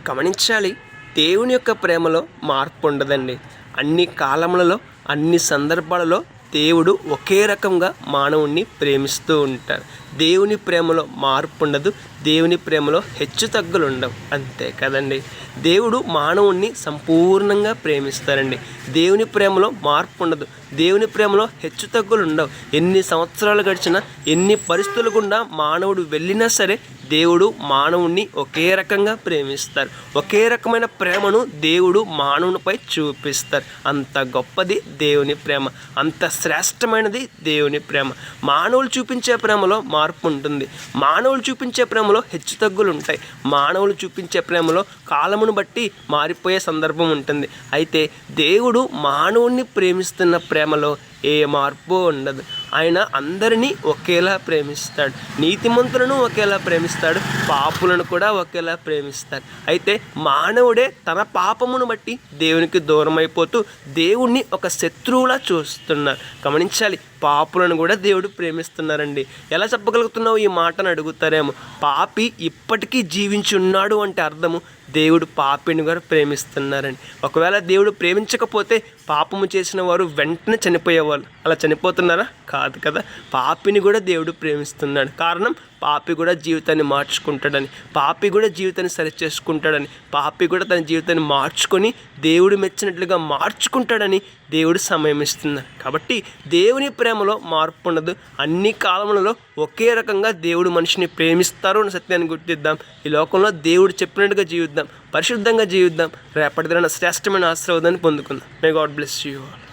గమనించాలి. దేవుని యొక్క ప్రేమలో మార్పు ఉండదండి. అన్ని కాలములలో, అన్ని సందర్భాలలో దేవుడు ఒకే రకంగా మానవుణ్ణి ప్రేమిస్తూ ఉంటారు. దేవుని ప్రేమలో మార్పు ఉండదు. దేవుని ప్రేమలో హెచ్చు తగ్గులు ఉండవు. అంతే కదండి. దేవుడు మానవుణ్ణి సంపూర్ణంగా ప్రేమిస్తారండి. దేవుని ప్రేమలో మార్పు ఉండదు. దేవుని ప్రేమలో హెచ్చు తగ్గులు ఉండవు. ఎన్ని సంవత్సరాలు గడిచినా, ఎన్ని పరిస్థితులు గుండా మానవుడు వెళ్ళినా సరే దేవుడు మానవుణ్ణి ఒకే రకంగా ప్రేమిస్తారు. ఒకే రకమైన ప్రేమను దేవుడు మానవునిపై చూపిస్తారు. అంత గొప్పది దేవుని ప్రేమ, అంత శ్రేష్టమైనది దేవుని ప్రేమ. మానవులు చూపించే ప్రేమలో మార్పు ఉంటుంది. మానవులు చూపించే ప్రేమలో హెచ్చు తగ్గులు ఉంటాయి. మానవులు చూపించే ప్రేమలో కాలమును బట్టి మారిపోయే సందర్భం ఉంటుంది. అయితే దేవుడు మానవుణ్ణి ప్రేమిస్తున్న ప్రేమలో ఏ మార్పు ఉండదు. ఆయన అందరినీ ఒకేలా ప్రేమిస్తాడు. నీతిమంతులను ఒకేలా ప్రేమిస్తాడు, పాపులను కూడా ఒకేలా ప్రేమిస్తాడు. అయితే మానవుడే తన పాపమును బట్టి దేవునికి దూరం అయిపోతూ దేవుణ్ణి ఒక శత్రువులా చూస్తున్నారు. గమనించాలి. పాపులను కూడా దేవుడు ప్రేమిస్తున్నారండి. ఎలా చెప్పగలుగుతున్నావు ఈ మాటను అడుగుతారేమో. పాపి ఇప్పటికీ జీవించి ఉన్నాడు అంటే అర్థము దేవుడు పాపిని కూడా ప్రేమిస్తున్నారండి. ఒకవేళ దేవుడు ప్రేమించకపోతే పాపము చేసిన వారు వెంటనే చనిపోయేవాళ్ళు. అలా చనిపోతున్నారా? కాదు కదా. పాపిని కూడా దేవుడు ప్రేమిస్తున్నాడు. కారణం, పాపి కూడా జీవితాన్ని మార్చుకుంటాడని, పాపి కూడా జీవితాన్ని సరిచేసుకుంటాడని, పాపి కూడా తన జీవితాన్ని మార్చుకొని దేవుడు మెచ్చినట్లుగా మార్చుకుంటాడని దేవుడు సమయం ఇస్తున్నాడు. కాబట్టి దేవుని ప్రేమలో మార్పు ఉండదు. అన్ని కాలములలో ఒకే రకంగా దేవుడు మనిషిని ప్రేమిస్తారు అనే సత్యాన్ని గుర్తిద్దాం. ఈ లోకంలో దేవుడు చెప్పినట్టుగా జీవిద్దాం, పరిశుద్ధంగా జీవిద్దాం. రేపటి దిన శ్రేష్టమైన ఆశీర్వాదాన్ని పొందుకుందాం. May God bless you all.